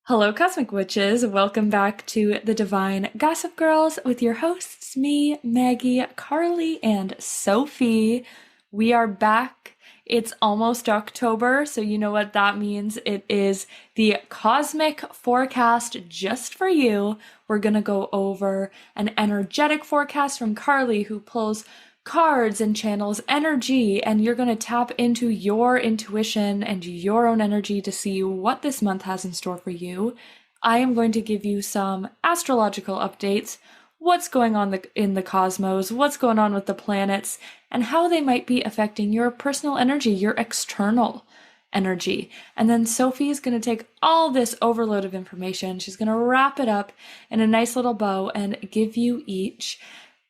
Hello, Cosmic Witches. Welcome back to the Divine Gossip Girls with your hosts, me, Maggie, Karlie, and Sophie. We are back. It's almost October, so you know what that means. It is the cosmic forecast just for you. We're going to go over an energetic forecast from Karlie, who pulls cards and channels energy, and you're going to tap into your intuition and your own energy to see what this month has in store for you. I am going to give you some astrological updates, what's going on in the cosmos, what's going on with the planets, and how they might be affecting your personal energy, your external energy. And then Sophie is going to take all this overload of information, she's going to wrap it up in a nice little bow and give you each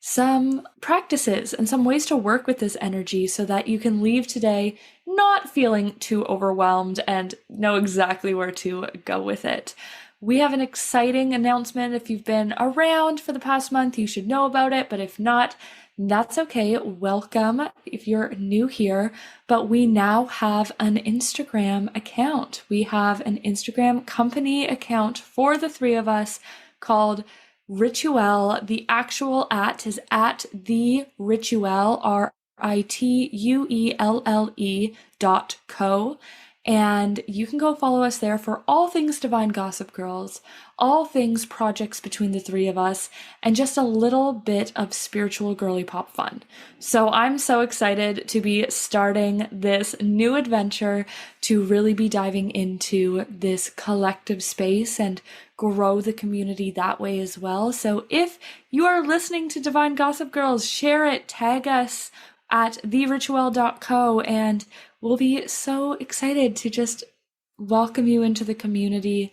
some practices and some ways to work with this energy so that you can leave today not feeling too overwhelmed and know exactly where to go with it. We have an exciting announcement. If you've been around for the past month, you should know about it, but if not, that's okay. Welcome if you're new here, but we now have an Instagram account. We have an Instagram company account for the three of us called Rituel. The actual at is at the Rituel, RITUELLE.co. And you can go follow us there for all things Divine Gossip Girls, all things projects between the three of us, and just a little bit of spiritual girly pop fun. So I'm so excited to be starting this new adventure, to really be diving into this collective space and grow the community that way as well. So if you are listening to Divine Gossip Girls, share it, tag us at therituel.co, and we'll be so excited to just welcome you into the community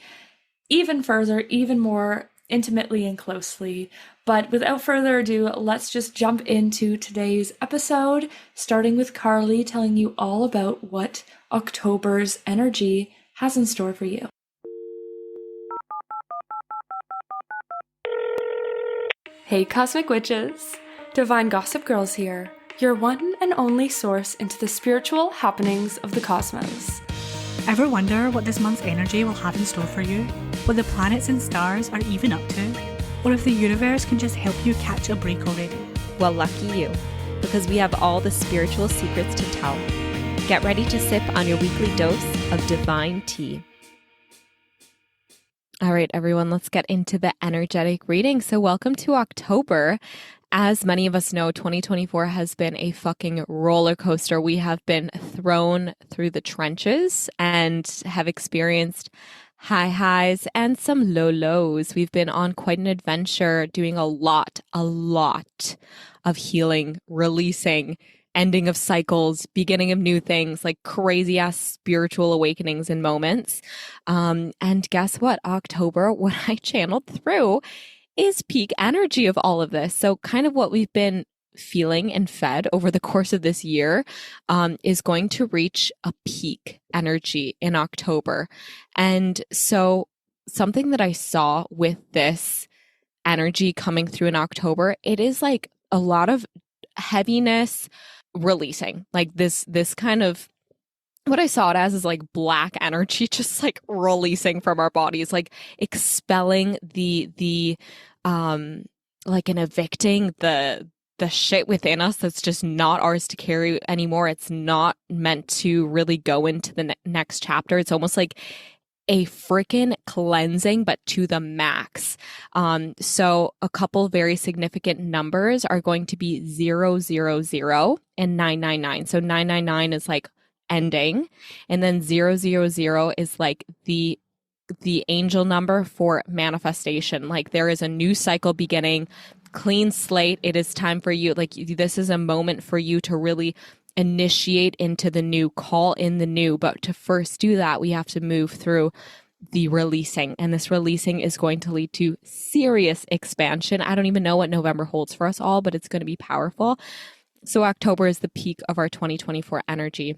even further, even more intimately and closely. But without further ado, let's just jump into today's episode, starting with Karlie telling you all about what October's energy has in store for you. Hey Cosmic Witches! Divine Gossip Girls here, your one and only source into the spiritual happenings of the cosmos. Ever wonder what this month's energy will have in store for you? What the planets and stars are even up to? Or if the universe can just help you catch a break already? Well, lucky you, because we have all the spiritual secrets to tell. Get ready to sip on your weekly dose of divine tea. All right, everyone, let's get into the energetic reading. So welcome to October. As many of us know, 2024 has been a fucking roller coaster. We have been thrown through the trenches and have experienced high highs and some low lows. We've been on quite an adventure, doing a lot of healing, releasing, ending of cycles, beginning of new things, like crazy ass spiritual awakenings and moments. And guess what? October, what I channeled through is peak energy of all of this. So kind of what we've been feeling and fed over the course of this year is going to reach a peak energy in October. And so something that I saw with this energy coming through in October, it is like a lot of heaviness releasing, like this kind of, what I saw it as is like black energy just like releasing from our bodies, like expelling the like an evicting the shit within us that's just not ours to carry anymore. It's not meant to really go into the next chapter. It's almost like a freaking cleansing, but to the max. So a couple very significant numbers are going to be 000 and 999. So 999 is like ending, and then 000 is like the angel number for manifestation. Like there is a new cycle beginning, clean slate. It is time for you. Like this is a moment for you to really initiate into the new, call in the new. But to first do that, we have to move through the releasing. And this releasing is going to lead to serious expansion. I don't even know what November holds for us all, but it's going to be powerful. So October is the peak of our 2024 energy.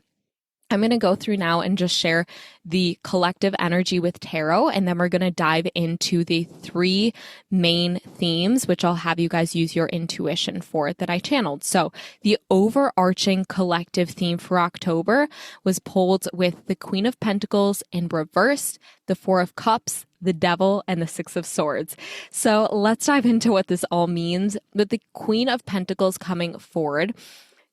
I'm going to go through now and just share the collective energy with tarot, and then we're going to dive into the three main themes, which I'll have you guys use your intuition for that I channeled. So the overarching collective theme for October was pulled with the Queen of Pentacles in reverse, the Four of Cups, the Devil, and the Six of Swords. So let's dive into what this all means. With the Queen of Pentacles coming forward,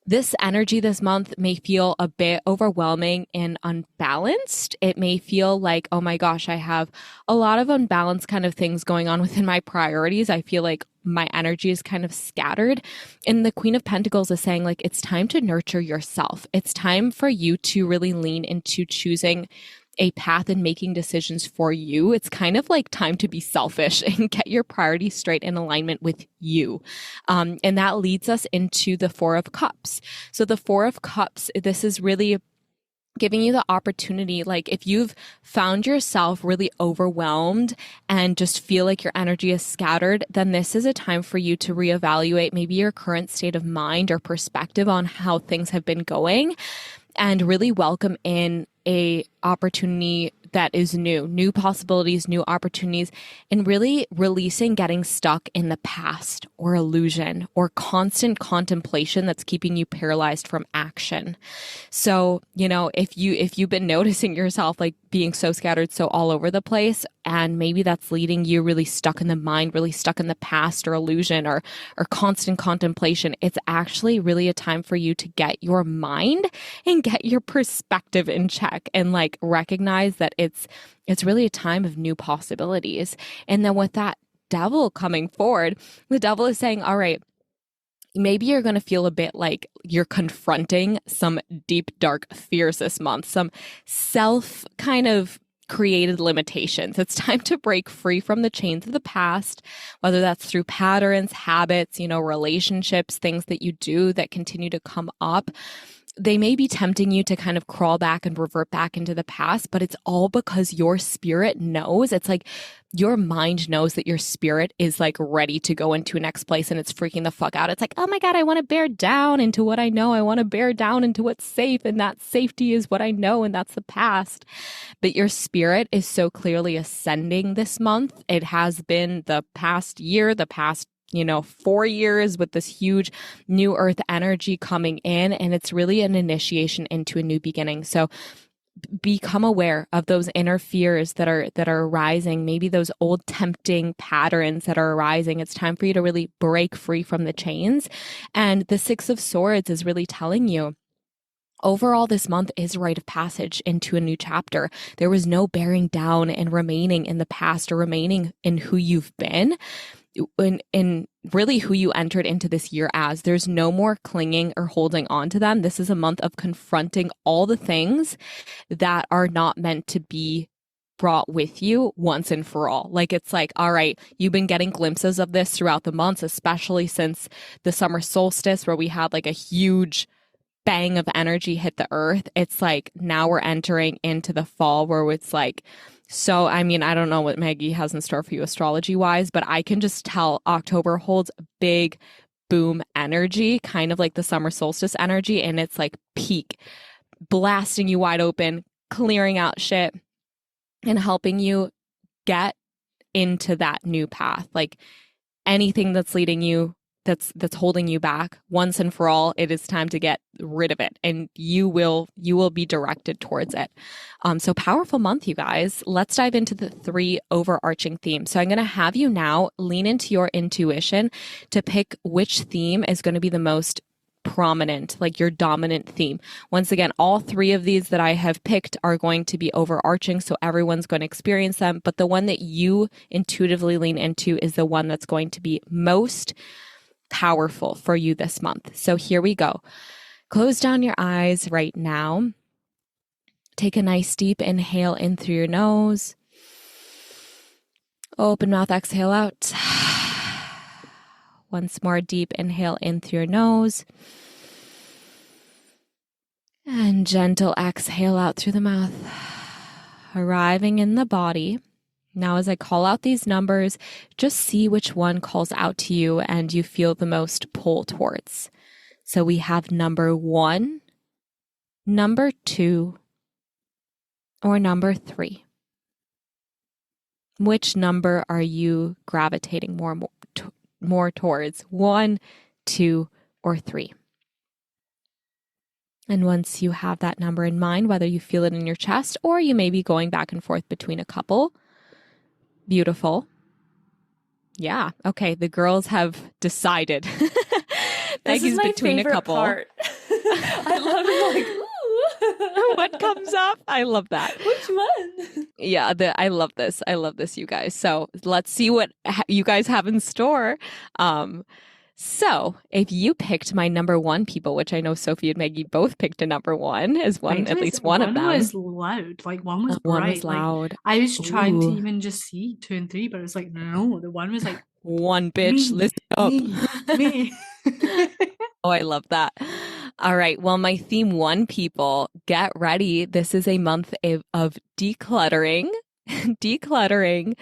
this energy this month may feel a bit overwhelming and unbalanced. It may feel like, oh my gosh, I have a lot of unbalanced kind of things going on within my priorities. I feel like my energy is kind of scattered. And the Queen of Pentacles is saying, like, it's time to nurture yourself. It's time for you to really lean into choosing a path and making decisions for you. It's kind of like time to be selfish and get your priorities straight in alignment with you. And that leads us into the Four of Cups. So the Four of Cups, this is really giving you the opportunity, like if you've found yourself really overwhelmed and just feel like your energy is scattered, then this is a time for you to reevaluate maybe your current state of mind or perspective on how things have been going, and really welcome in a opportunity that is new possibilities, new opportunities, and really releasing getting stuck in the past or illusion or constant contemplation that's keeping you paralyzed from action. So, if you've been noticing yourself like being so scattered, so all over the place, and maybe that's leading you really stuck in the mind, really stuck in the past or illusion or constant contemplation, it's actually really a time for you to get your mind and get your perspective in check and like recognize that it's really a time of new possibilities. And then with that Devil coming forward, the Devil is saying, all right, maybe you're going to feel a bit like you're confronting some deep, dark fears this month, some self kind of created limitations. It's time to break free from the chains of the past, whether that's through patterns, habits, relationships, things that you do that continue to come up. They may be tempting you to kind of crawl back and revert back into the past, but it's all because your spirit knows. It's like your mind knows that your spirit is like ready to go into a next place, and it's freaking the fuck out. It's like, oh my God, I want to bear down into what I know. I want to bear down into what's safe, and that safety is what I know, and that's the past. But your spirit is so clearly ascending this month. It has been the past year, the past 4 years, with this huge new earth energy coming in, and it's really an initiation into a new beginning. So become aware of those inner fears that are arising, maybe those old tempting patterns that are arising. It's time for you to really break free from the chains. And the Six of Swords is really telling you, overall, this month is a rite of passage into a new chapter. There was no bearing down and remaining in the past or remaining in who you've been. In really who you entered into this year as. There's no more clinging or holding on to them. This is a month of confronting all the things that are not meant to be brought with you once and for all. Like, it's like, all right, you've been getting glimpses of this throughout the months, especially since the summer solstice, where we had like a huge bang of energy hit the earth. It's like now we're entering into the fall, where it's like, so, I mean, I don't know what Maggie has in store for you astrology wise, but I can just tell October holds big boom energy, kind of like the summer solstice energy. And it's like peak, blasting you wide open, clearing out shit, and helping you get into that new path. Like anything that's leading you, that's holding you back, once and for all, it is time to get rid of it, and you will be directed towards it. So powerful month, you guys. Let's dive into the 3 overarching themes. So I'm going to have you now lean into your intuition to pick which theme is going to be the most prominent, like your dominant theme. Once again, all 3 of these that I have picked are going to be overarching, so everyone's going to experience them, but the one that you intuitively lean into is the one that's going to be most powerful for you this month. So here we go. Close down your eyes right now. Take a nice deep inhale in through your nose. Open mouth, exhale out. Once more, deep inhale in through your nose. And gentle exhale out through the mouth. Arriving in the body. Now, as I call out these numbers, just see which one calls out to you and you feel the most pull towards. So we have number 1, number 2, or number 3. Which number are you gravitating more towards? 1, 2, or 3? And once you have that number in mind, whether you feel it in your chest or you may be going back and forth between a couple, Beautiful. Yeah. Okay. The girls have decided. This is Maggie's my between a favorite couple. part. I love it. Like, ooh. What comes up? I love that. Which one? Yeah, I love this. I love this, you guys. So let's see what you guys have in store. So if you picked my number one people, which I know Sophie and Maggie both picked a number one, as one, at least one of them. One was loud, like one was One bright. was loud. Like, I was trying to Ooh. even just see 2 and 3, but it was like, no, the one was like, one bitch, listen up. Me. Oh, I love that. All right. Well, my theme one people, get ready. This is a month of decluttering, decluttering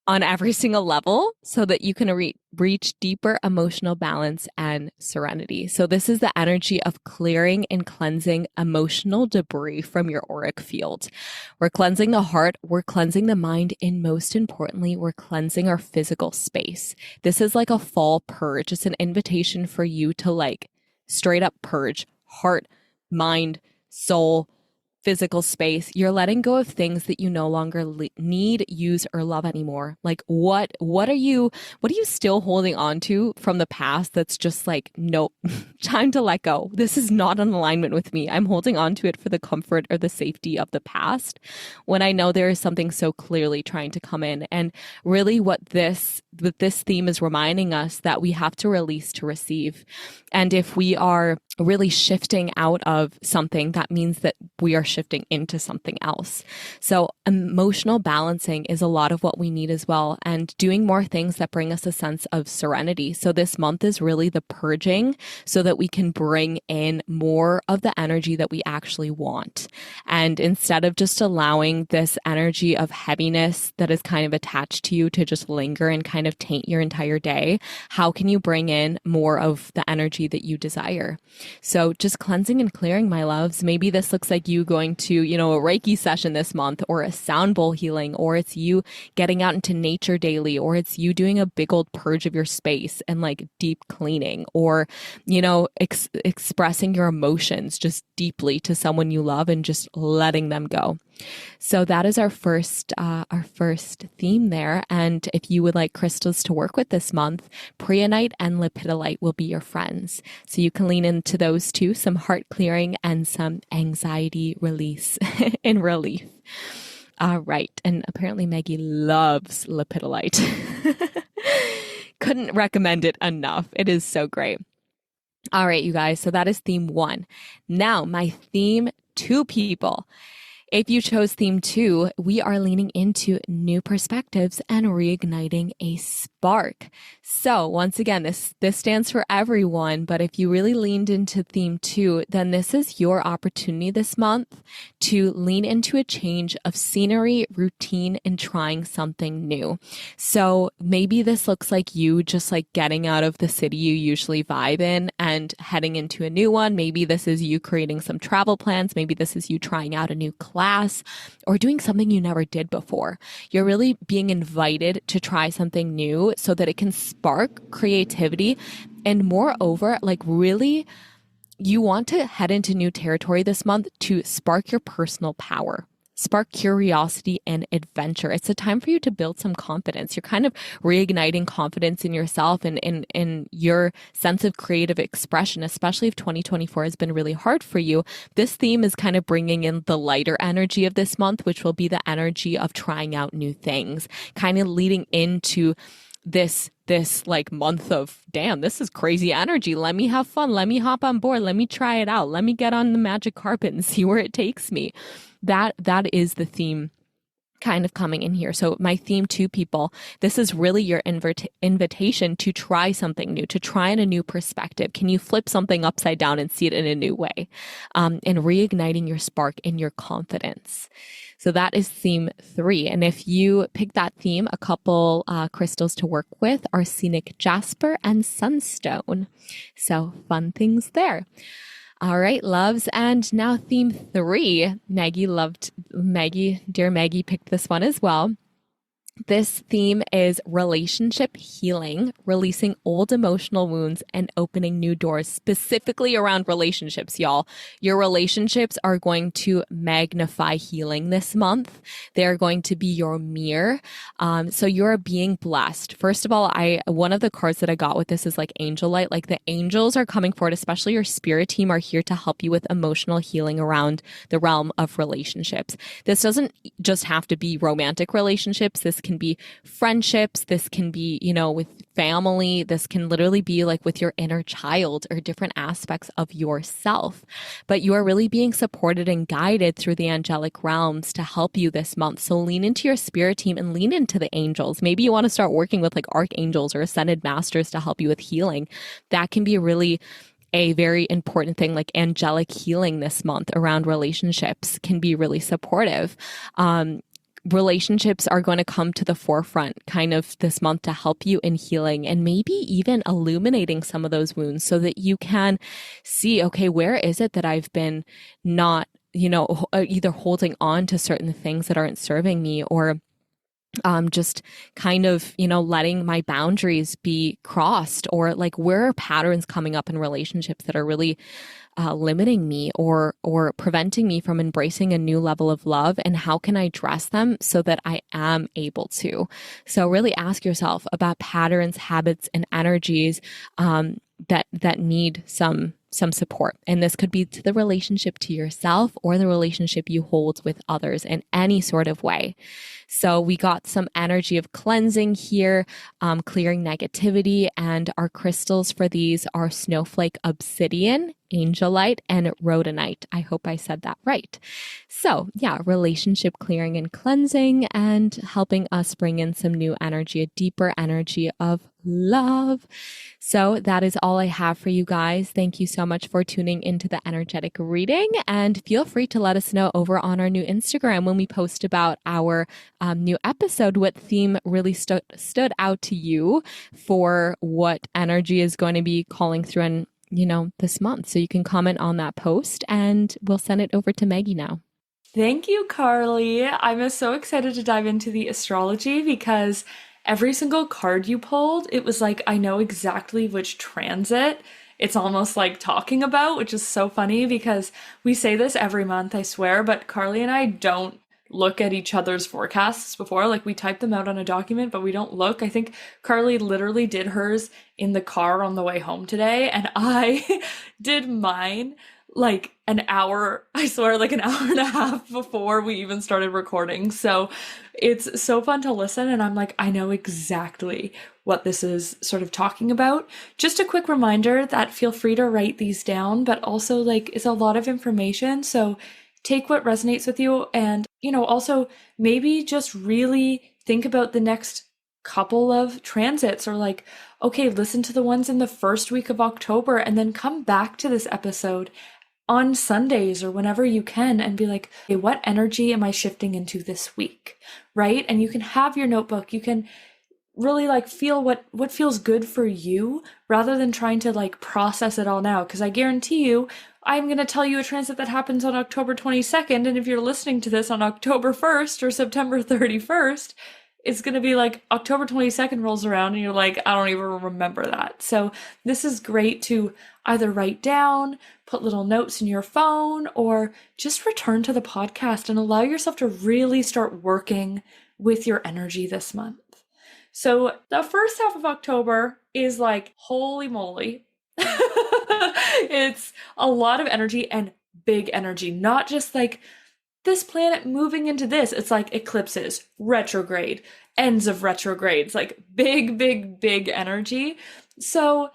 on every single level so that you can reach deeper emotional balance and serenity. So this is the energy of clearing and cleansing emotional debris from your auric field. We're cleansing the heart, we're cleansing the mind, and most importantly, we're cleansing our physical space. This is like a fall purge. It's an invitation for you to like straight up purge heart, mind, soul, physical space. You're letting go of things that you no longer need, use, or love anymore. Like what are you still holding on to from the past that's just like, nope, time to let go. This is not in alignment with me. I'm holding on to it for the comfort or the safety of the past when I know there is something so clearly trying to come in. And really what this theme is reminding us that we have to release to receive. And if we are really shifting out of something, that means that we are shifting into something else. So emotional balancing is a lot of what we need as well, and doing more things that bring us a sense of serenity. So this month is really the purging so that we can bring in more of the energy that we actually want. And instead of just allowing this energy of heaviness that is kind of attached to you to just linger and kind of taint your entire day, how can you bring in more of the energy that you desire? So just cleansing and clearing, my loves. Maybe this looks like you going to, a Reiki session this month, or a sound bowl healing, or it's you getting out into nature daily, or it's you doing a big old purge of your space and like deep cleaning, or, expressing your emotions just deeply to someone you love and just letting them go. So that is our first theme there. And if you would like crystals to work with this month, preonite and lepidolite will be your friends. So you can lean into those two, some heart clearing and some anxiety release and relief. All right. And apparently Maggie loves lepidolite. Couldn't recommend it enough. It is so great. All right, you guys. So that is theme one. Now my theme two people. If you chose theme 2, we are leaning into new perspectives and reigniting a spark. So once again, this stands for everyone, but if you really leaned into theme 2, then this is your opportunity this month to lean into a change of scenery, routine, and trying something new. So maybe this looks like you just like getting out of the city you usually vibe in and heading into a new one. Maybe this is you creating some travel plans. Maybe this is you trying out a new class or doing something you never did before. You're really being invited to try something new so that it can spark creativity. And moreover, like really, you want to head into new territory this month to spark your personal power. Spark curiosity and adventure. It's a time for you to build some confidence. You're kind of reigniting confidence in yourself and in your sense of creative expression, especially if 2024 has been really hard for you. This theme is kind of bringing in the lighter energy of this month, which will be the energy of trying out new things, kind of leading into this like month of, damn, this is crazy energy. Let me have fun. Let me hop on board. Let me try it out. Let me get on the magic carpet and see where it takes me. That is the theme kind of coming in here. So my theme 2 people, this is really your invitation to try something new, to try in a new perspective. Can you flip something upside down and see it in a new way? And reigniting your spark and your confidence. So that is theme 3. And if you pick that theme, a couple crystals to work with are scenic jasper and sunstone. So fun things there. All right, loves. And now theme 3, dear Maggie picked this one as well. This theme is relationship healing, releasing old emotional wounds and opening new doors, specifically around relationships, y'all. Your relationships are going to magnify healing this month. They're going to be your mirror. So you're being blessed. First of all, one of the cards that I got with this is like angel light. Like the angels are coming forward, especially your spirit team are here to help you with emotional healing around the realm of relationships. This doesn't just have to be romantic relationships. This can be friendships. This can be, with family. This can literally be like with your inner child or different aspects of yourself. But you are really being supported and guided through the angelic realms to help you this month. So lean into your spirit team and lean into the angels. Maybe you want to start working with like archangels or ascended masters to help you with healing. That can be really a very important thing. Like angelic healing this month around relationships can be really supportive. Relationships are going to come to the forefront kind of this month to help you in healing and maybe even illuminating some of those wounds so that you can see, okay, where is it that I've been not, either holding on to certain things that aren't serving me, or just kind of, letting my boundaries be crossed, or like where are patterns coming up in relationships that are really limiting me or preventing me from embracing a new level of love, and how can I address them so that I am able to? So really ask yourself about patterns, habits, and energies that need some support. And this could be to the relationship to yourself or the relationship you hold with others in any sort of way. So we got some energy of cleansing here, clearing negativity, and our crystals for these are snowflake obsidian, angelite, and rhodonite. I hope I said that right. So yeah, relationship clearing and cleansing and helping us bring in some new energy, a deeper energy of love. So that is all I have for you guys. Thank you so much for tuning into the energetic reading, and feel free to let us know over on our new Instagram when we post about our new episode, what theme really stood out to you for what energy is going to be calling through and this month. So you can comment on that post and we'll send it over to Maggie now. Thank you, Karlie. I'm so excited to dive into the astrology because every single card you pulled, it was like, I know exactly which transit it's almost like talking about, which is so funny because we say this every month, I swear, but Karlie and I don't look at each other's forecasts before. Like we type them out on a document, but we don't look. I think Karlie literally did hers in the car on the way home today, and I did mine like an hour, I swear, like an hour and a half before we even started recording. So it's so fun to listen, and I'm like, I know exactly what this is sort of talking about. Just a quick reminder that feel free to write these down, but also like it's a lot of information. So take what resonates with you, and also maybe just really think about the next couple of transits, or like, okay, listen to the ones in the first week of October and then come back to this episode on Sundays or whenever you can and be like, okay, what energy am I shifting into this week, right? And you can have your notebook. You can really like feel what feels good for you rather than trying to like process it all now. Because I guarantee you, I'm going to tell you a transit that happens on October 22nd. And if you're listening to this on October 1st or September 31st, it's going to be like October 22nd rolls around and you're like, I don't even remember that. So this is great to either write down, put little notes in your phone, or just return to the podcast and allow yourself to really start working with your energy this month. So the first half of October is like, holy moly. It's a lot of energy and big energy, not just like this planet moving into this. It's like eclipses, retrograde, ends of retrogrades, like big energy. So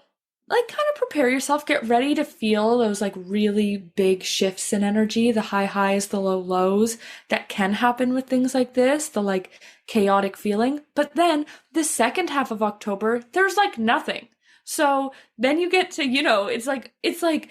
like kind of prepare yourself, get ready to feel those like really big shifts in energy, the high highs, the low lows that can happen with things like this, the like chaotic feeling. But then the second half of October, there's like nothing. So then you get to, it's like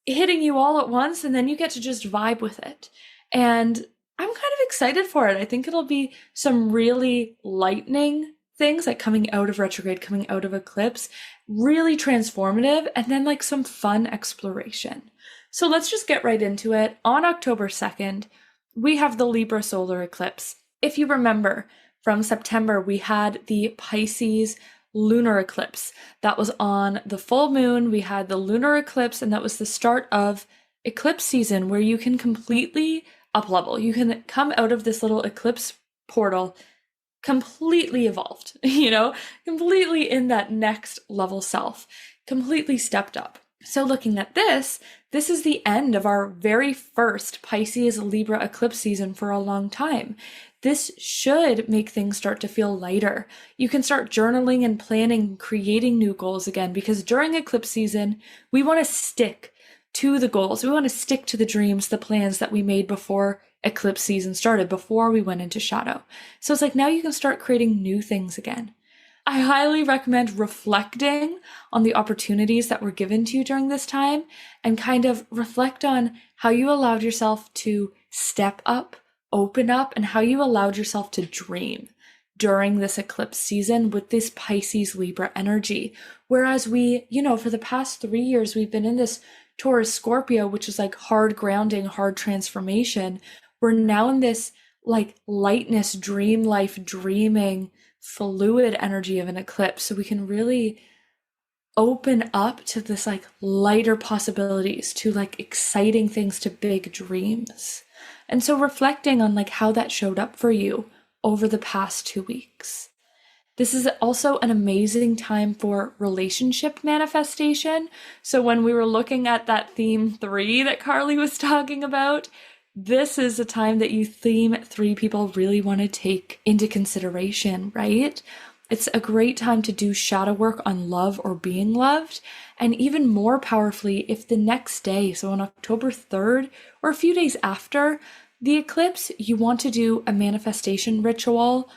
hitting you all at once, and then you get to just vibe with it. And I'm kind of excited for it. I think it'll be some really lightning things, like coming out of retrograde, coming out of eclipse, really transformative, and then like some fun exploration. So let's just get right into it. On October 2nd, we have the Libra solar eclipse. If you remember, from September, we had the Pisces lunar eclipse. That was on the full moon. We had the lunar eclipse, and that was the start of eclipse season where you can completely up level. You can come out of this little eclipse portal completely evolved, completely in that next level self, completely stepped up. So looking at this is the end of our very first Pisces Libra eclipse season for a long time. This should make things start to feel lighter. You can start journaling and planning, creating new goals again, because during eclipse season, we want to stick to the goals. We want to stick to the dreams, the plans that we made before eclipse season started, before we went into shadow. So it's like now you can start creating new things again. I highly recommend reflecting on the opportunities that were given to you during this time and kind of reflect on how you allowed yourself to step up, open up, and how you allowed yourself to dream during this eclipse season with this Pisces Libra energy. Whereas we, for the past 3 years, we've been in this Taurus Scorpio, which is like hard grounding, hard transformation. We're now in this like lightness, dream life, dreaming, fluid energy of an eclipse. So we can really open up to this like lighter possibilities, to like exciting things, to big dreams. And so reflecting on like how that showed up for you over the past 2 weeks. This is also an amazing time for relationship manifestation. So when we were looking at that theme 3 that Karlie was talking about, this is a time that you theme 3 people really want to take into consideration, right? It's a great time to do shadow work on love or being loved. And even more powerfully, if the next day, so on October 3rd or a few days after the eclipse, you want to do a manifestation ritual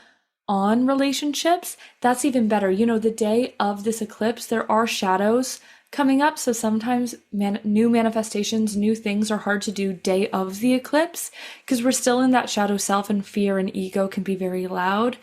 on relationships, that's even better. The day of this eclipse, there are shadows coming up. So sometimes new manifestations, new things are hard to do day of the eclipse because we're still in that shadow self, and fear and ego can be very loud.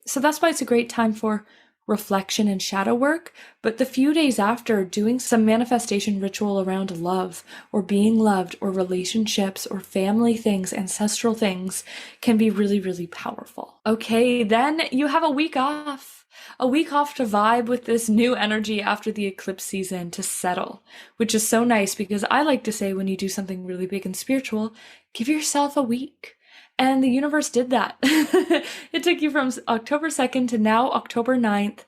So that's why it's a great time for reflection and shadow work. But the few days after, doing some manifestation ritual around love or being loved or relationships or family things, ancestral things, can be really, really powerful. Okay, then you have a week off to vibe with this new energy after the eclipse season, to settle, which is so nice because I like to say when you do something really big and spiritual, give yourself a week. And the universe did that. It took you from October 2nd to now October 9th.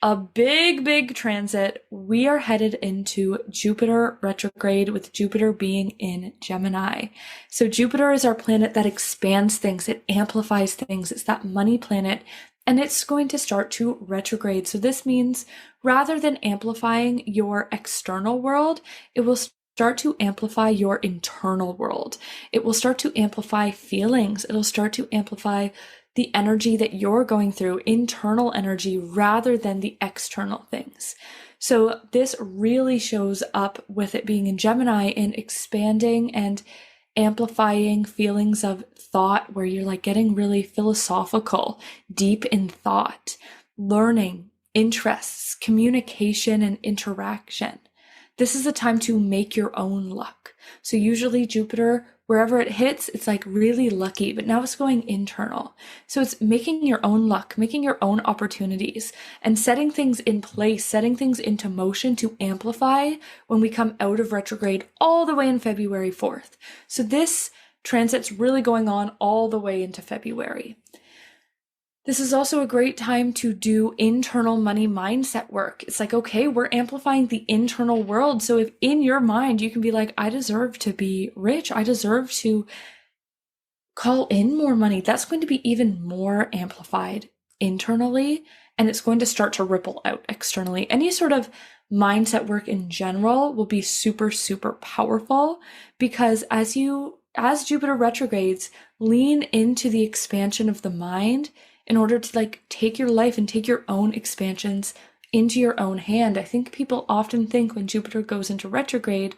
A big, big transit. We are headed into Jupiter retrograde, with Jupiter being in Gemini. So Jupiter is our planet that expands things. It amplifies things. It's that money planet. And it's going to start to retrograde. So this means rather than amplifying your external world, it will start to amplify your internal world. It will start to amplify feelings. It'll start to amplify the energy that you're going through, internal energy, rather than the external things. So this really shows up with it being in Gemini in expanding and amplifying feelings of thought, where you're like getting really philosophical, deep in thought, learning, interests, communication, and interaction. This is a time to make your own luck. So usually Jupiter, wherever it hits, it's like really lucky, but now it's going internal. So it's making your own luck, making your own opportunities, and setting things in place, setting things into motion to amplify when we come out of retrograde all the way in February 4th. So this transit's really going on all the way into February. This is also a great time to do internal money mindset work. It's like, okay, we're amplifying the internal world. So if in your mind, you can be like, I deserve to be rich. I deserve to call in more money. That's going to be even more amplified internally, and it's going to start to ripple out externally. Any sort of mindset work in general will be super, super powerful, because as Jupiter retrogrades, lean into the expansion of the mind in order to like take your life and take your own expansions into your own hand. I think people often think when Jupiter goes into retrograde,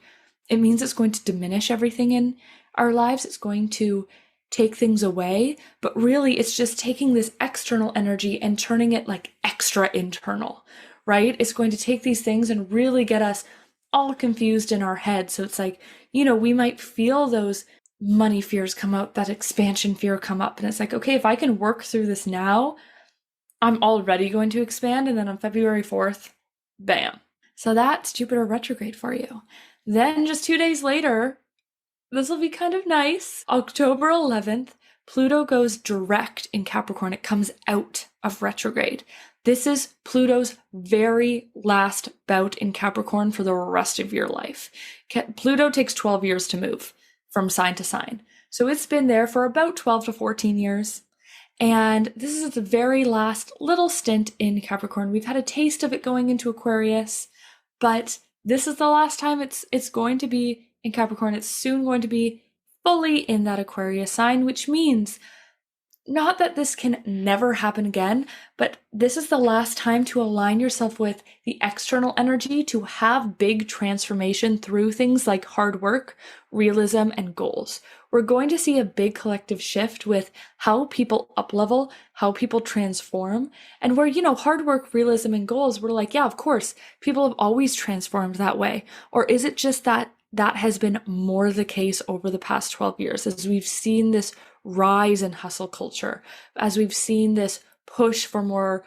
it means it's going to diminish everything in our lives. It's going to take things away, but really it's just taking this external energy and turning it like extra internal, right? It's going to take these things and really get us all confused in our head. So it's like, we might feel those money fears come up, that expansion fear come up. And it's like, okay, if I can work through this now, I'm already going to expand. And then on February 4th, bam. So that's Jupiter retrograde for you. Then just 2 days later, this will be kind of nice. October 11th, Pluto goes direct in Capricorn. It comes out of retrograde. This is Pluto's very last bout in Capricorn for the rest of your life. Pluto takes 12 years to move from sign to sign. So it's been there for about 12 to 14 years. And this is the very last little stint in Capricorn. We've had a taste of it going into Aquarius, but this is the last time it's going to be in Capricorn. It's soon going to be fully in that Aquarius sign, which means not that this can never happen again, but this is the last time to align yourself with the external energy to have big transformation through things like hard work, realism, and goals. We're going to see a big collective shift with how people up-level, how people transform, and where, hard work, realism, and goals, we're like, yeah, of course, people have always transformed that way. Or is it just that has been more the case over the past 12 years as we've seen this rise in hustle culture, as we've seen this push for more,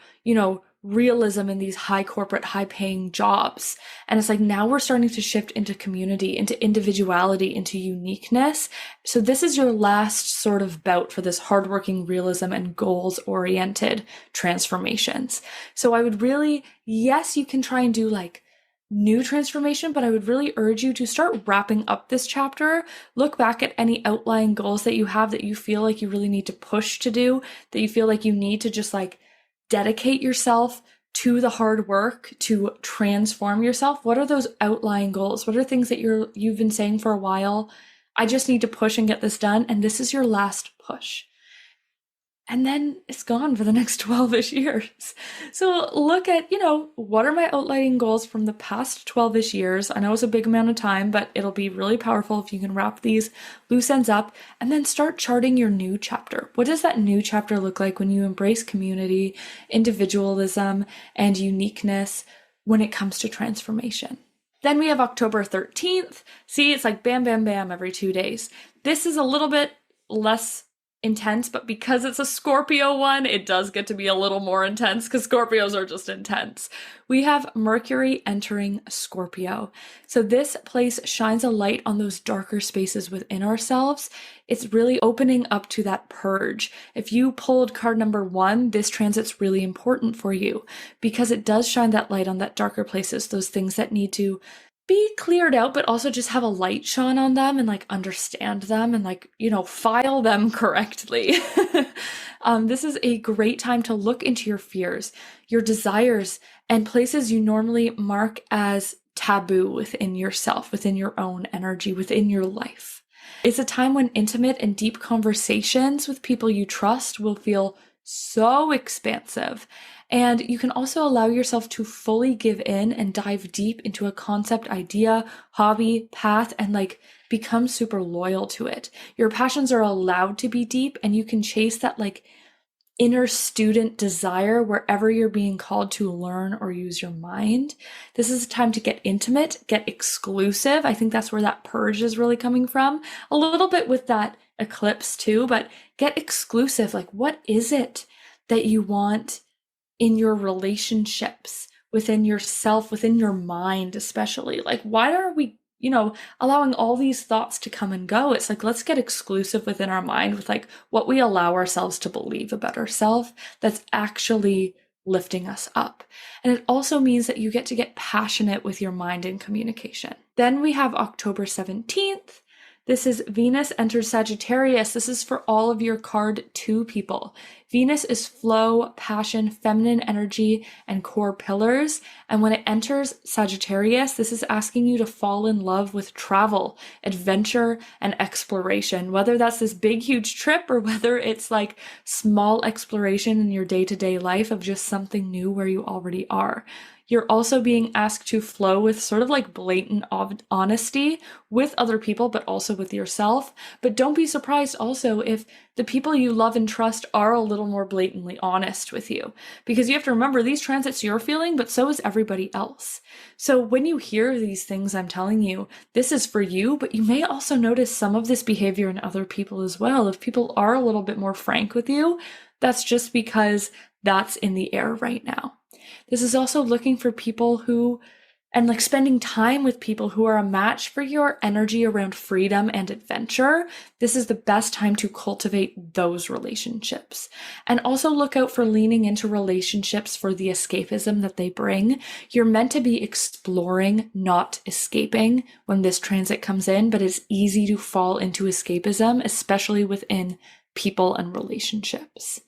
realism in these high corporate, high paying jobs. And it's like now we're starting to shift into community, into individuality, into uniqueness. So this is your last sort of bout for this hardworking realism and goals oriented transformations. So I would really, yes, you can try and do like new transformation, but I would really urge you to start wrapping up this chapter. Look back at any outlying goals that you have that you feel like you really need to push to do, that you feel like you need to just like dedicate yourself to the hard work to transform yourself. What are those outlying goals? What are things that you've been saying for a while? I just need to push and get this done. And this is your last push. And then it's gone for the next 12-ish years. So look at, what are my outlining goals from the past 12-ish years? I know it's a big amount of time, but it'll be really powerful if you can wrap these loose ends up and then start charting your new chapter. What does that new chapter look like when you embrace community, individualism, and uniqueness when it comes to transformation? Then we have October 13th. See, it's like bam, bam, bam every 2 days. This is a little bit less intense, but because it's a Scorpio one, it does get to be a little more intense because Scorpios are just intense. We have Mercury entering Scorpio. So this place shines a light on those darker spaces within ourselves. It's really opening up to that purge. If you pulled card number 1, this transit's really important for you because it does shine that light on that darker places, those things that need to be cleared out, but also just have a light shone on them and like understand them and like, file them correctly. This is a great time to look into your fears, your desires, and places you normally mark as taboo within yourself, within your own energy, within your life. It's a time when intimate and deep conversations with people you trust will feel so expansive. And you can also allow yourself to fully give in and dive deep into a concept, idea, hobby, path, and like become super loyal to it. Your passions are allowed to be deep and you can chase that like inner student desire wherever you're being called to learn or use your mind. This is a time to get intimate, get exclusive. I think that's where that purge is really coming from. A little bit with that eclipse too, but get exclusive. Like, what is it that you want in your relationships, within yourself, within your mind, especially? Like, why are we, allowing all these thoughts to come and go? It's like, let's get exclusive within our mind with like what we allow ourselves to believe about ourselves that's actually lifting us up. And it also means that you get to get passionate with your mind and communication. Then we have October 17th. This is Venus enters Sagittarius. This is for all of your card 2 people. Venus is flow, passion, feminine energy, and core pillars. And when it enters Sagittarius, this is asking you to fall in love with travel, adventure, and exploration. Whether that's this big, huge trip or whether it's like small exploration in your day-to-day life of just something new where you already are. You're also being asked to flow with sort of like blatant honesty with other people, but also with yourself. But don't be surprised also if the people you love and trust are a little more blatantly honest with you. Because you have to remember, these transits you're feeling, but so is everybody else. So when you hear these things I'm telling you, this is for you, but you may also notice some of this behavior in other people as well. If people are a little bit more frank with you, that's just because that's in the air right now. This is also looking for people who, and like spending time with people who are a match for your energy around freedom and adventure. This is the best time to cultivate those relationships. And also look out for leaning into relationships for the escapism that they bring. You're meant to be exploring, not escaping when this transit comes in, but it's easy to fall into escapism, especially within people and relationships.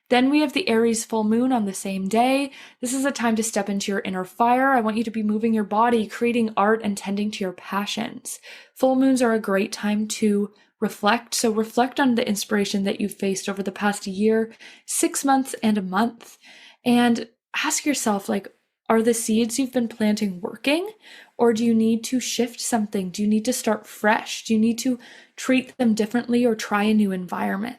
Then we have the Aries full moon on the same day. This is a time to step into your inner fire. I want you to be moving your body, creating art, and tending to your passions. Full moons are a great time to reflect. So reflect on the inspiration that you've faced over the past year, 6 months, and a month. And ask yourself, like, are the seeds you've been planting working? Or do you need to shift something? Do you need to start fresh? Do you need to treat them differently or try a new environment?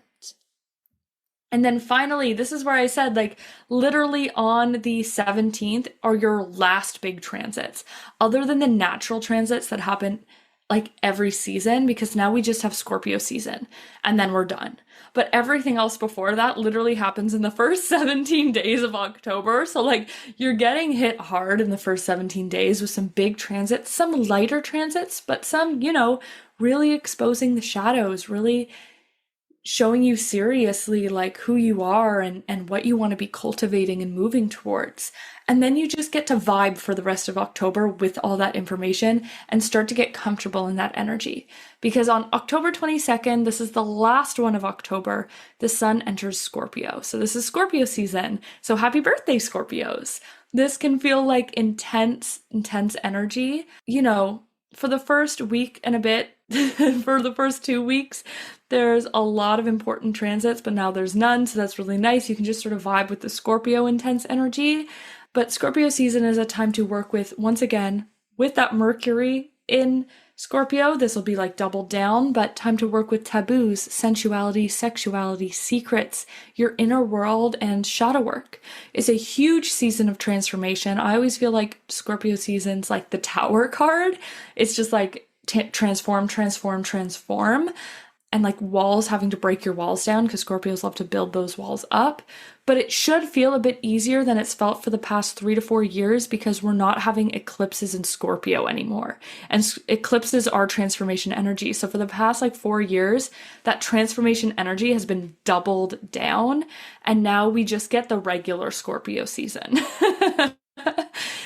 And then finally, this is where I said, like, literally on the 17th are your last big transits, other than the natural transits that happen like every season, because now we just have Scorpio season and then we're done. But everything else before that literally happens in the first 17 days of October. So like you're getting hit hard in the first 17 days with some big transits, some lighter transits, but some, really exposing the shadows, really showing you seriously like who you are and what you want to be cultivating and moving towards. And then you just get to vibe for the rest of October with all that information and start to get comfortable in that energy. Because on October 22nd, this is the last one of October, the sun enters Scorpio. So this is Scorpio season. So happy birthday, Scorpios. This can feel like intense energy. For the first week and a bit, for the first 2 weeks, there's a lot of important transits, but now there's none, so that's really nice. You can just sort of vibe with the Scorpio intense energy. But Scorpio season is a time to work with, once again, with that Mercury in Scorpio. This will be like doubled down, but time to work with taboos, sensuality, sexuality, secrets, your inner world, and shadow work. It's a huge season of transformation. I always feel like Scorpio season's like the Tower card. It's just like transform, and like walls, having to break your walls down, because Scorpios love to build those walls up. But it should feel a bit easier than it's felt for the past 3 to 4 years, because we're not having eclipses in Scorpio anymore. And eclipses are transformation energy. So for the past 4 years, that transformation energy has been doubled down. And now we just get the regular Scorpio season.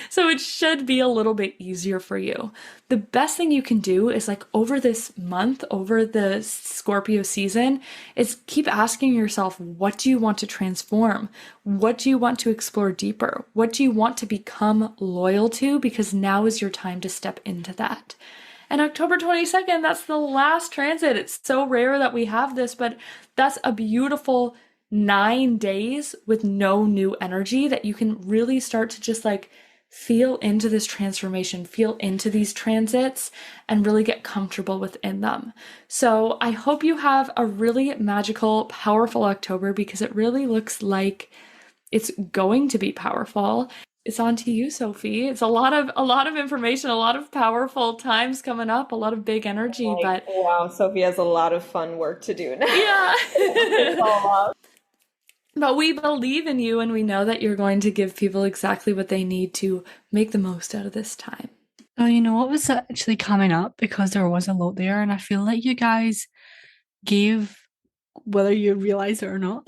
So it should be a little bit easier for you. The best thing you can do is over this month, over the Scorpio season, is keep asking yourself, what do you want to transform? What do you want to explore deeper? What do you want to become loyal to? Because now is your time to step into that. And October 22nd, that's the last transit. It's so rare that we have this, but that's a beautiful 9 days with no new energy that you can really start to just feel into this transformation, feel into these transits, and really get comfortable within them. So I hope you have a really magical, powerful October, because it really looks like it's going to be powerful. It's on to you, Sophie. It's a lot of information, a lot of powerful times coming up, a lot of big energy. But wow, Sophie has a lot of fun work to do now. Yeah. But we believe in you, and we know that you're going to give people exactly what they need to make the most out of this time. Well, you know what was actually coming up, because there was a lot there, and I feel like you guys gave, whether you realize it or not,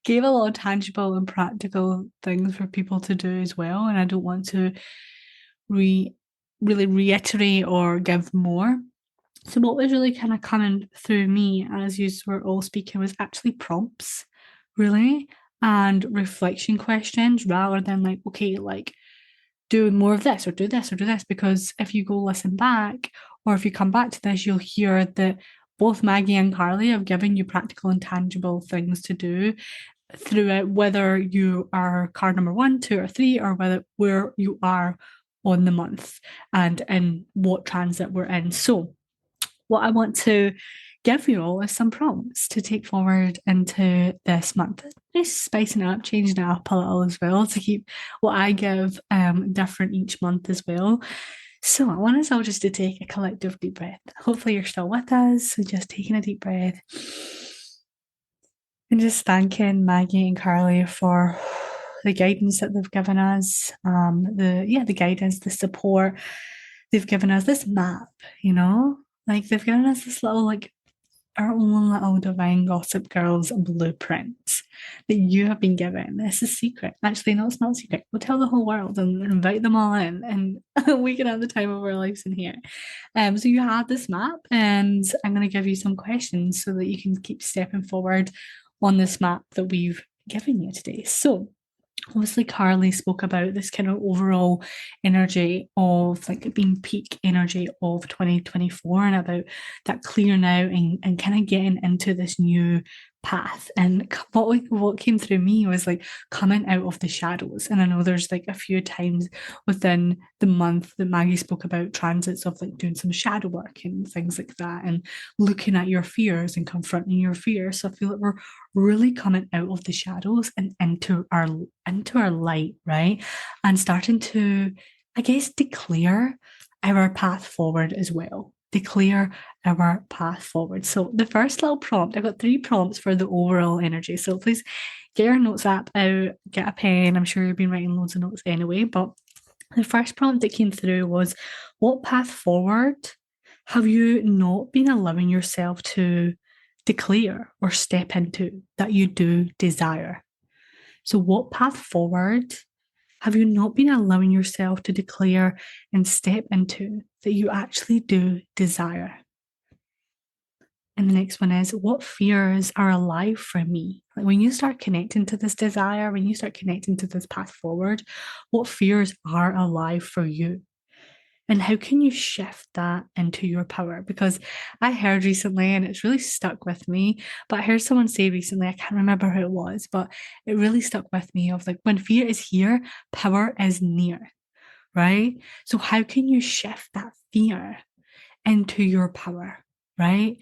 gave a lot of tangible and practical things for people to do as well. And I don't want to really reiterate or give more. So what was really kind of coming through me as you were all speaking was actually prompts, really, and reflection questions, rather than do more of this or do this or do this. Because if you go listen back, or if you come back to this, you'll hear that both Maggie and Karlie have given you practical and tangible things to do. throughout, whether you are card number 1, 2, or 3, or where you are on the month and in what transit we're in. So what I want to give you all is some prompts to take forward into this month. Just spicing it up, changing it up a little as well to keep what I give different each month as well. So I want us all just to take a collective deep breath. Hopefully you're still with us. So just taking a deep breath and just thanking Maggie and Karlie for the guidance that they've given us, the guidance, the support. They've given us this map, like they've given us this little, like, our own little divine gossip girls blueprint that you have been given. This is secret. Actually, no, it's not secret. We'll tell the whole world and invite them all in, and we can have the time of our lives in here. So you have this map, and I'm going to give you some questions so that you can keep stepping forward on this map that we've given you today. So obviously Karlie spoke about this kind of overall energy of like being peak energy of 2024 and about that clearing out and kind of getting into this new path. And what came through me was like coming out of the shadows. And I know there's like a few times within the month that Maggie spoke about transits of like doing some shadow work and things like that, and looking at your fears and confronting your fears. So I feel like we're really coming out of the shadows and into our light, right? And starting to, I guess, declare our path forward as well. Declare our path forward. So the first little prompt, I've got 3 prompts for the overall energy. So please get your notes app out, get a pen. I'm sure you've been writing loads of notes anyway, but the first prompt that came through was, what path forward have you not been allowing yourself to declare or step into that you do desire? So what path forward have you not been allowing yourself to declare and step into that you actually do desire? And the next one is, what fears are alive for me? Like when you start connecting to this desire, when you start connecting to this path forward, what fears are alive for you? And how can you shift that into your power? Because I heard recently, and it's really stuck with me, but I heard someone say recently, I can't remember who it was, but it really stuck with me of like, when fear is here, power is near, right? So how can you shift that fear into your power, right?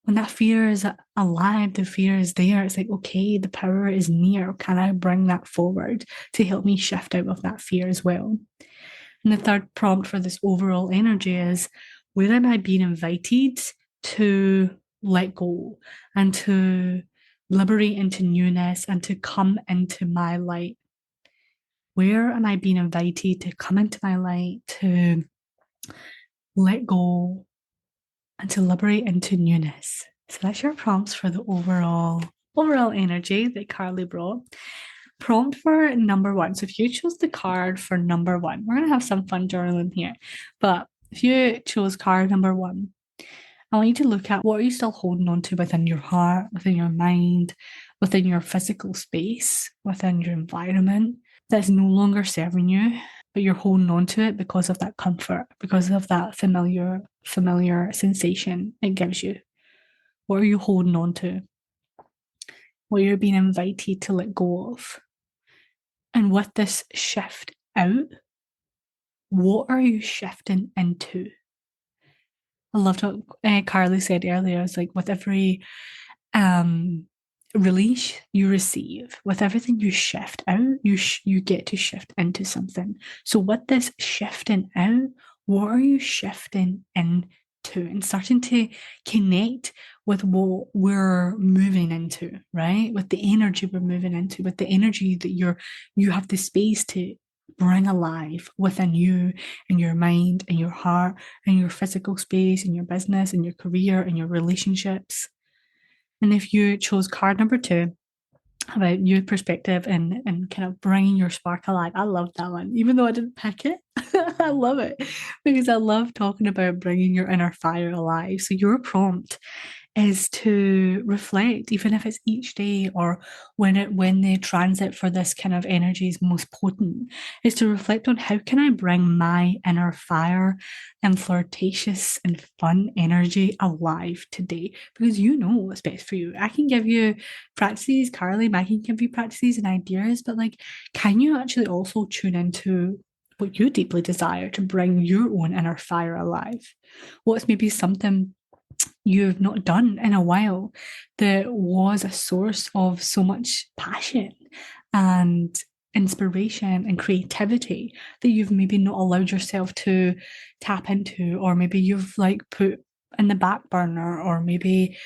When that fear is alive, the fear is there, it's like, okay, the power is near. Can I bring that forward to help me shift out of that fear as well? And the third prompt for this overall energy is, where am I being invited to let go and to liberate into newness and to come into my light? Where am I being invited to come into my light, to let go and to liberate into newness? So that's your prompts for the overall energy that Karlie brought. Prompt for number 1. So if you chose the card for number 1, we're going to have some fun journaling here. But if you chose card number 1, I want you to look at, what are you still holding on to within your heart, within your mind, within your physical space, within your environment that's no longer serving you, but you're holding on to it because of that comfort, because of that familiar sensation it gives you. What are you holding on to? What you're being invited to let go of? And with this shift out, what are you shifting into? I loved what Karlie said earlier. It's like, with every release you receive, with everything you shift out, you get to shift into something. So with this shifting out, what are you shifting into? And starting to connect with what we're moving into, right? With the energy we're moving into, with the energy that you have the space to bring alive within you and your mind and your heart and your physical space and your business and your career and your relationships. And if you chose card number 2, about new perspective and kind of bringing your spark alive, I love that one. Even though I didn't pick it, I love it because I love talking about bringing your inner fire alive. So your prompt is to reflect, even if it's each day or when the transit for this kind of energy is most potent, is to reflect on how can I bring my inner fire and flirtatious and fun energy alive today, because you know what's best for you. I can give you practices, Karlie, Maggie can give you practices and ideas, but like, can you actually also tune into what you deeply desire to bring your own inner fire alive? What's maybe something you've not done in a while that was a source of so much passion and inspiration and creativity that you've maybe not allowed yourself to tap into, or maybe you've like put in the back burner, or maybe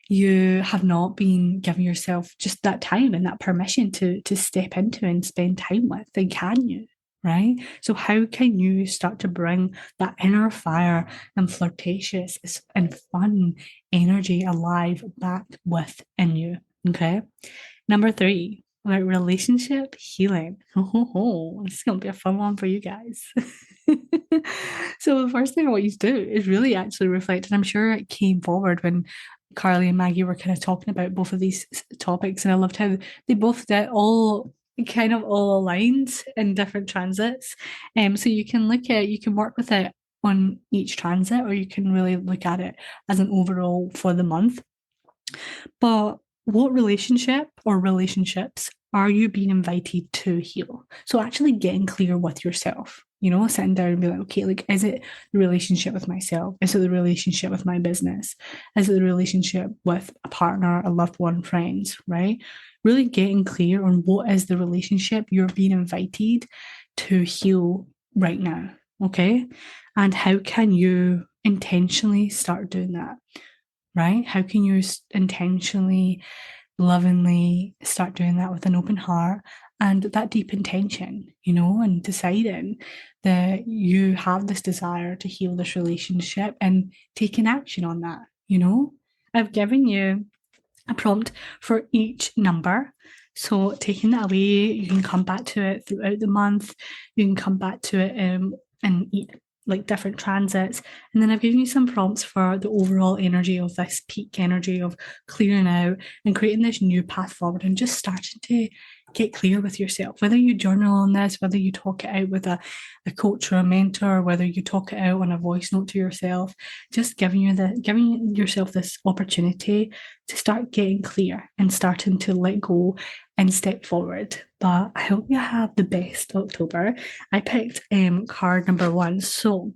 you have not been giving yourself just that time and that permission to step into and spend time with. Then can you? Right? So how can you start to bring that inner fire and flirtatious and fun energy alive back within you? Okay. Number 3, about relationship healing. This is going to be a fun one for you guys. So the first thing I want you to do is really actually reflect, and I'm sure it came forward when Karlie and Maggie were kind of talking about both of these topics, and I loved how they both did all kind of all aligned in different transits. So you can work with it on each transit, or you can really look at it as an overall for the month. But what relationship or relationships are you being invited to heal? So actually getting clear with yourself, sitting down and be like, okay, like, is it the relationship with myself? Is it the relationship with my business? Is it the relationship with a partner, a loved one, friends, right? Really getting clear on what is the relationship you're being invited to heal right now, okay? And how can you intentionally start doing that, right? How can you intentionally, lovingly start doing that with an open heart and that deep intention, and deciding that you have this desire to heal this relationship and taking action on that, I've given you a prompt for each number. So taking that away, you can come back to it throughout the month. You can come back to it and like different transits. And then I've given you some prompts for the overall energy of this peak energy of clearing out and creating this new path forward and just starting to get clear with yourself. Whether you journal on this, whether you talk it out with a coach or a mentor, whether you talk it out on a voice note to yourself, just giving yourself this opportunity to start getting clear and starting to let go and step forward. But I hope you have the best October. I picked card number 1. So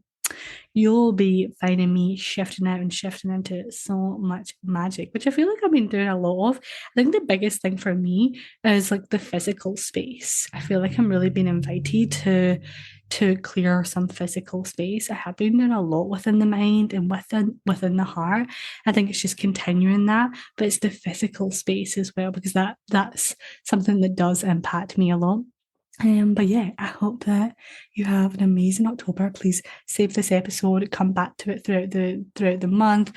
you'll be finding me shifting out and shifting into so much magic, which I feel like I've been doing a lot of. I think the biggest thing for me is like the physical space. I feel like I'm really being invited to clear some physical space. I have been doing a lot within the mind and within the heart. I think it's just continuing that, but it's the physical space as well, because that's something that does impact me a lot. But yeah, I hope that you have an amazing October. Please save this episode, come back to it throughout the month.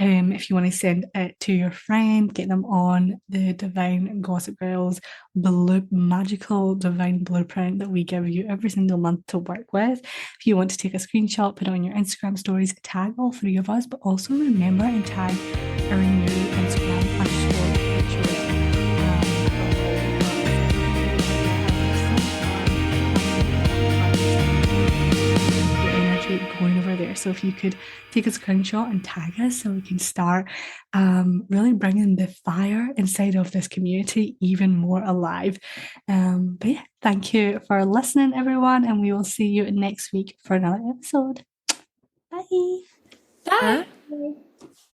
If you want to send it to your friend, get them on the Divine Gossip Girls magical divine blueprint that we give you every single month to work with. If you want to take a screenshot, put it on your Instagram stories, tag all 3 of us, but also remember and tag our new Instagram _pictures. Going over there. So if you could take a screenshot and tag us so we can start really bringing the fire inside of this community even more alive. But yeah, thank you for listening, everyone, and we will see you next week for another episode. Bye. Bye. Bye.